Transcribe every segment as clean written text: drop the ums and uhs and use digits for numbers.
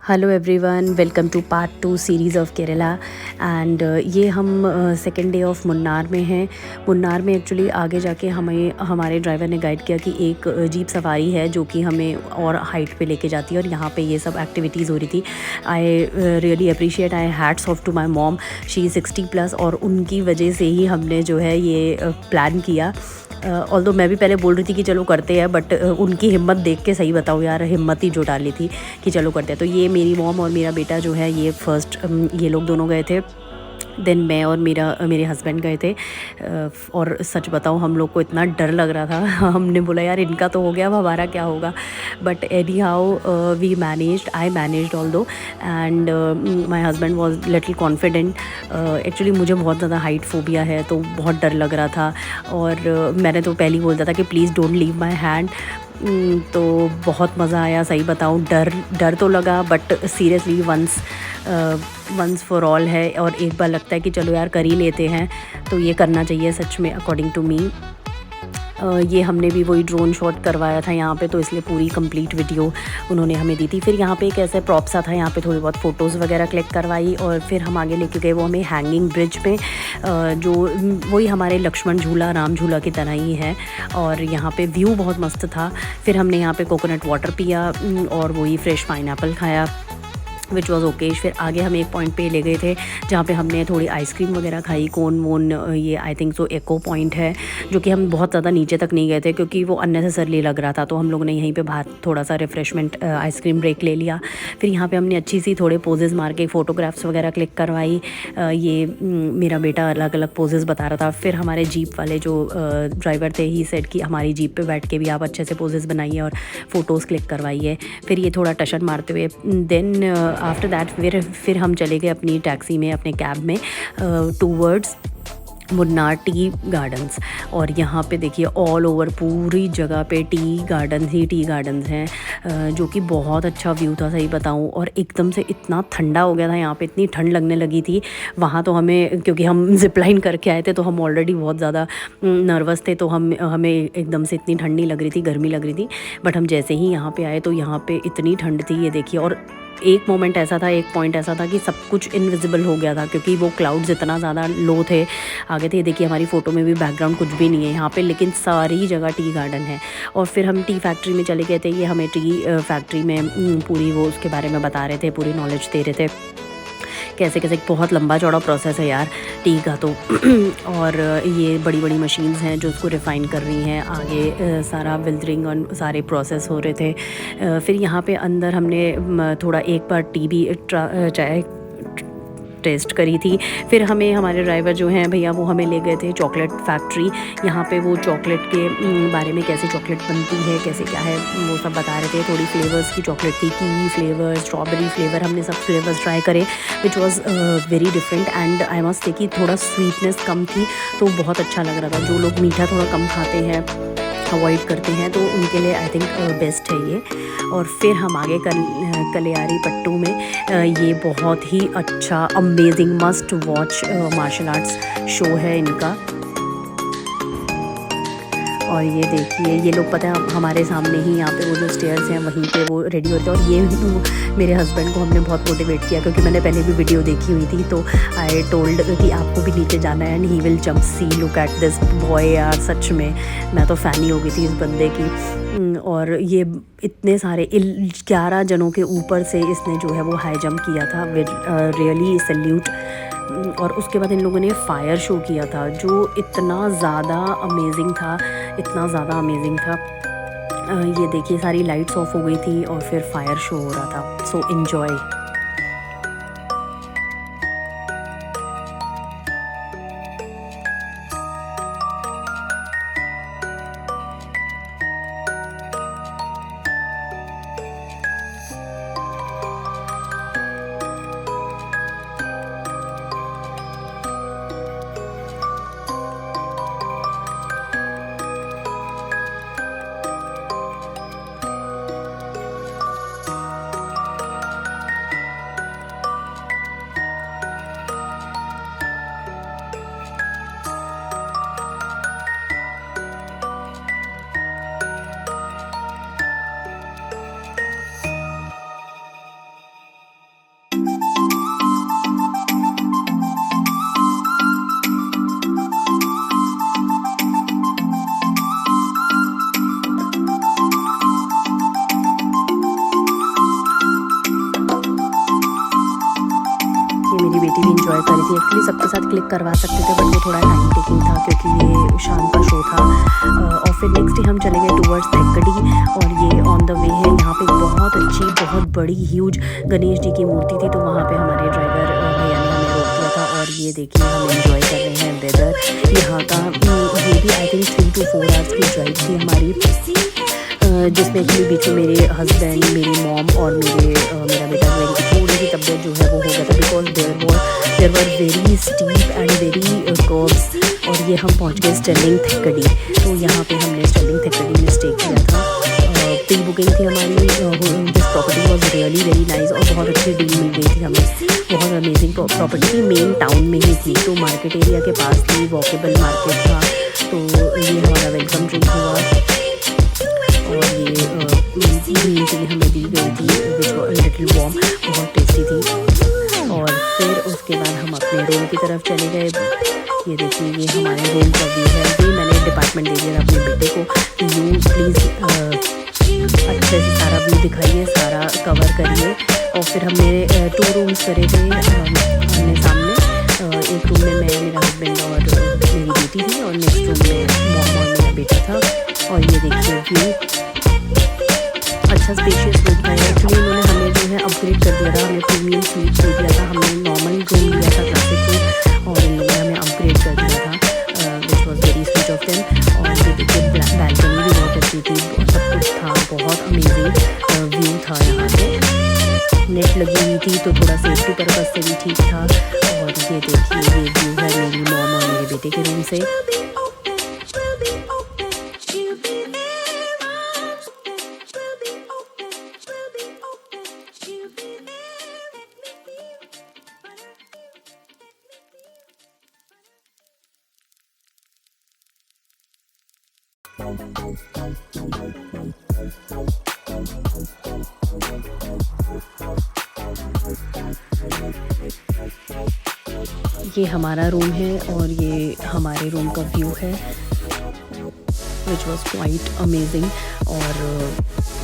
Hello everyone, welcome to part 2 series of Kerala. And ये हम second day of Munnar में हैं। मुन्नार में एक्चुअली आगे जाके हमें हमारे ड्राइवर ने गाइड किया कि एक जीप सवारी है जो कि हमें और हाइट पे लेके जाती है, और यहाँ पे ये सब एक्टिविटीज़ हो रही थी। I really appreciate, I hats off to my mom, she 60+, और उनकी वजह से ही हमने जो है ये प्लान किया। ऑल्दो मैं भी पहले बोल रही थी कि चलो करते हैं, बट उनकी हिम्मत देख के, सही बताऊँ यार, हिम्मत ही जो डाली थी कि चलो करते हैं। तो ये मेरी मॉम और मेरा बेटा जो है ये फर्स्ट ये लोग दोनों गए थे। देन मैं और मेरे हस्बैंड गए थे। और सच बताऊँ, हम लोग को इतना डर लग रहा था हमने बोला यार इनका तो हो गया, अब हमारा क्या होगा। But anyhow we managed, I managed although, and my husband was little confident. Actually मुझे बहुत ज़्यादा हाइट फोबिया है, तो बहुत डर लग रहा था। और मैंने तो पहले ही बोल दिया था कि please don't leave my hand. तो बहुत मज़ा आया, सही बताऊँ। डर तो लगा, but seriously once for all है, और एक बार लगता है कि चलो यार कर ही लेते हैं, तो ये करना चाहिए सच में, अकॉर्डिंग टू मी। ये हमने भी वही ड्रोन शॉट करवाया था यहाँ पे, तो इसलिए पूरी कंप्लीट वीडियो उन्होंने हमें दी थी। फिर यहाँ पे एक ऐसे प्रॉप सा था, यहाँ पे थोड़ी बहुत फ़ोटोज़ वगैरह क्लिक करवाई, और फिर हम आगे लेके गए वो हमें हैंगिंग ब्रिज पे, जो वही हमारे लक्ष्मण झूला, राम झूला की तरह ही है, और यहाँ पे व्यू बहुत मस्त था। फिर हमने यहाँ पे कोकोनट वाटर पिया और वही फ्रेश पाइनएप्पल खाया, विच वॉज़ ओके। फिर आगे हम एक पॉइंट पे ले गए थे जहाँ पे हमने थोड़ी आइसक्रीम वगैरह खाई, कोन वोन। ये I think so echo point है, जो कि हम बहुत ज़्यादा नीचे तक नहीं गए थे क्योंकि वो अननेसेसरली लग रहा था, तो हम लोग ने यहीं पे बाहर थोड़ा सा रिफ़्रेशमेंट आइसक्रीम ब्रेक ले लिया। फिर यहाँ पे हमने अच्छी सी थोड़े पोजेज़ मार के फ़ोटोग्राफ्स वगैरह क्लिक करवाई। ये मेरा बेटा अलग अलग पोजेज़ बता रहा था। फिर हमारे जीप वाले जो ड्राइवर थे, ही सेड कि हमारी जीप पे बैठ के भी आप अच्छे से पोजेज़ बनाइए और फ़ोटोज़ क्लिक करवाइए। फिर ये थोड़ा टशन मारते हुए, देन आफ्टर दैट फिर हम चले गए अपनी टैक्सी में, अपने कैब में, टूवर्ड्स मुन्नार टी गार्डन्स। और यहाँ पे देखिए ऑल ओवर पूरी जगह पे टी गार्डन्स हैं, जो कि बहुत अच्छा व्यू था, सही बताऊँ। और एकदम से इतना ठंडा हो गया था यहाँ पे, इतनी ठंड लगने लगी थी। वहाँ तो हमें, क्योंकि हम जिपलाइन करके आए थे, तो हम ऑलरेडी बहुत ज़्यादा नर्वस थे, तो हमें एकदम से इतनी ठंड नहीं लग रही थी, गर्मी लग रही थी। बट हम जैसे ही यहाँ पे आए तो यहाँ पे इतनी ठंड थी, ये देखिए। और एक पॉइंट ऐसा था कि सब कुछ इनविजिबल हो गया था, क्योंकि वो क्लाउड्स इतना ज़्यादा लो थे आगे थे। देखिए हमारी फ़ोटो में भी बैकग्राउंड कुछ भी नहीं है यहाँ पे, लेकिन सारी जगह टी गार्डन है। और फिर हम टी फैक्ट्री में चले गए थे। ये हमें टी फैक्ट्री में पूरी वो उसके बारे में बता रहे थे, पूरी नॉलेज दे रहे थे कैसे कैसे। बहुत लंबा चौड़ा प्रोसेस है यार टी का तो और ये बड़ी बड़ी मशीन्स हैं जो उसको रिफ़ाइन कर रही हैं। आगे सारा विल्डरिंग और सारे प्रोसेस हो रहे थे। फिर यहाँ पे अंदर हमने थोड़ा एक बार टी भी चाय टेस्ट करी थी। फिर हमें हमारे ड्राइवर जो हैं भैया, वो हमें ले गए थे चॉकलेट फैक्ट्री। यहाँ पे वो चॉकलेट के बारे में, कैसे चॉकलेट बनती है, कैसे क्या है, वो सब बता रहे थे। थोड़ी फ्लेवर्स की चॉकलेट थी, कीवी फ्लेवर, स्ट्रॉबेरी फ्लेवर, हमने सब फ्लेवर्स ट्राई करे, which was very different. And I must say कि थोड़ा स्वीटनेस कम थी, तो बहुत अच्छा लग रहा था। जो लोग मीठा थोड़ा कम खाते हैं, अवॉइड करते हैं, तो उनके लिए आई थिंक बेस्ट है ये। और फिर हम आगे कलियारी पट्टू में, ये बहुत ही अच्छा amazing must watch martial arts show है इनका। और ये देखिए, ये लोग पता है हमारे सामने ही यहाँ पे वो जो स्टेयर्स हैं वहीं पे वो रेडी होते हैं। और ये मेरे हस्बैंड को हमने बहुत मोटिवेट किया, क्योंकि मैंने पहले भी वीडियो देखी हुई थी, तो आई टोल्ड कि आपको भी नीचे जाना है, and he will jump, see look at this boy. यार सच में मैं तो फ़ैन ही हो गई थी इस बंदे की। और ये इतने सारे 11 जनों के ऊपर से इसने जो है वो हाई जंप किया था, विद रियली सैल्यूट। और उसके बाद इन लोगों ने फायर शो किया था, जो इतना ज़्यादा अमेजिंग था, इतना ज़्यादा अमेजिंग था। ये देखिए सारी लाइट्स ऑफ हो गई थी और फिर फायर शो हो रहा था। सो इन्जॉय। इन्जॉय कर रही थी। एक्चुअली सबके साथ क्लिक करवा सकते थे बट वो थोड़ा टाइम टेकिंग था क्योंकि ये शाम का शो था। और फिर नेक्स्ट डे हम चले गए टूवर्ड्स थेक्कडी और ये ऑन द वे है। यहाँ पे बहुत अच्छी बहुत बड़ी ह्यूज गणेश जी की मूर्ति थी, तो वहाँ पे हमारे ड्राइवर भैया ने हमें रोक दिया था। और ये देखिए हम एंजॉय कर रहे हैं वेदर यहाँ का। ये भी आई थिंक 3 to 4 आवर्स की ड्राइव थी हमारी, जिसमें एक्चुअली बीच में मेरे हस्बैंड, मेरी मॉम और मेरा बेटा जो इनकी थोड़ी सी तबीयत जो है वो हो गया था because there were very steep and very curves. और ये हम पहुंच गए स्टर्लिंग थेक्कडी। तो यहाँ पे हमने स्टर्लिंग थेक्कडी में स्टे किया था। प्री बुकिंग थी हमारी। This property was really very nice और बहुत अच्छी डील मिल गई थी हमें। बहुत अमेजिंग प्रॉपर्टी थी, मेन टाउन में ही थी, तो मार्केट एरिया के पास थी, वॉकेबल मार्केट था। तो ये हमारा वेलकम ड्रिंक हुआ और ये ग्रीन टी हमें दी गई थी विच वाज लिटिल वार्म, बहुत टेस्टी थी। और फिर उसके बाद हम अपने रूम की तरफ चले गए। ये देखिए ये हमारे रूम का व्यू है। ये मैंने डिपार्टमेंट दे दिया अपने बेटे को कि यू प्लीज़ अच्छे से सारा व्यू दिखाइए, सारा कवर करिए। और फिर हमने 2 रूम्स करे थे आमने सामने। एक रूम में मैं, मेरा हस्बैंड और मेरी बेटी थी और नेक्स्ट रूम में मॉम और मेरा बेटा था। और ये देखिए व्यू, अच्छा स्पेशियस रूम था। एक्चुअली उन्होंने हमें जो है अपग्रेड कर दिया था, हमें प्रीमियम स्वीट दे दिया था। हमने नॉर्मल रूम लिया था क्लासिक रूम और इन लोगों ने हमें अपग्रेड कर दिया था which was very sweet of them. और ये देखिए बैल्कनी भी बहुत अच्छी थी, सब कुछ था, बहुत अमेजिंग व्यू था। यहाँ पे नेट लगी हुई थी तो थोड़ा सेफ्टी पर्पज से भी ठीक था। और ये देखिए ये व्यू है मेरी मॉम और मेरे बेटे के रूम से। ये हमारा रूम है और ये हमारे रूम का व्यू है विच वॉज क्वाइट अमेजिंग। और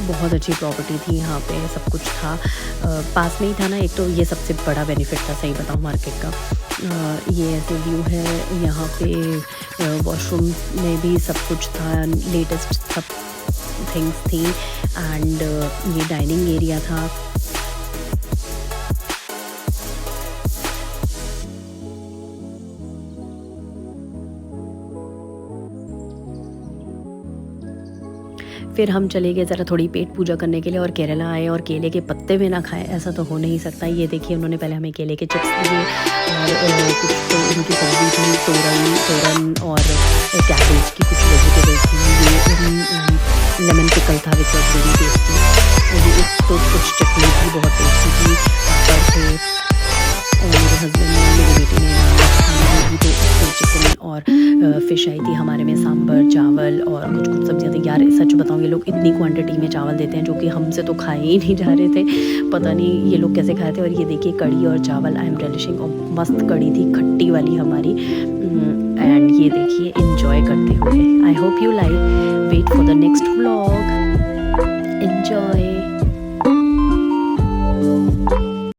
बहुत अच्छी प्रॉपर्टी थी, यहाँ पे सब कुछ था, पास में ही था ना। एक तो ये सबसे बड़ा बेनिफिट था, सही बताऊँ, मार्केट का। ये ऐसे व्यू है यहाँ पे। वॉशरूम में भी सब कुछ था, लेटेस्ट सब थिंग्स थी। एंड ये डाइनिंग एरिया था। फिर हम चले गए ज़रा थोड़ी पेट पूजा करने के लिए और केरला आए और केले के पत्ते भी ना खाए, ऐसा तो हो नहीं सकता। ये देखिए उन्होंने पहले हमें केले के चिप्स दिए और कुछ तो उनकी सब्जी थी, तोरन और कैबेज की कुछ वेजिटेबल्स थी। ये लेमन पिकल था विच वॉज वेरी टेस्टी। ये तो कुछ चटनी थी, बहुत टेस्टी थी। पापड़ थे और मेरे हस्बैंड ने, मेरे बेटे ने तो चिकन और फिश आई थी हमारे में, सांभर, चावल और कुछ सब्जियाँ थी। यार सच बताऊँ ये लोग इतनी क्वांटिटी में चावल देते हैं जो कि हमसे तो खाए ही नहीं जा रहे थे, पता नहीं ये लोग कैसे खाए थे। और ये देखिए कड़ी और चावल, आई एम रिलिशिंग, और मस्त कड़ी थी, खट्टी वाली हमारी। एंड ये देखिए एंजॉय करते हुए। I hope you like, wait for the next vlog, enjoy.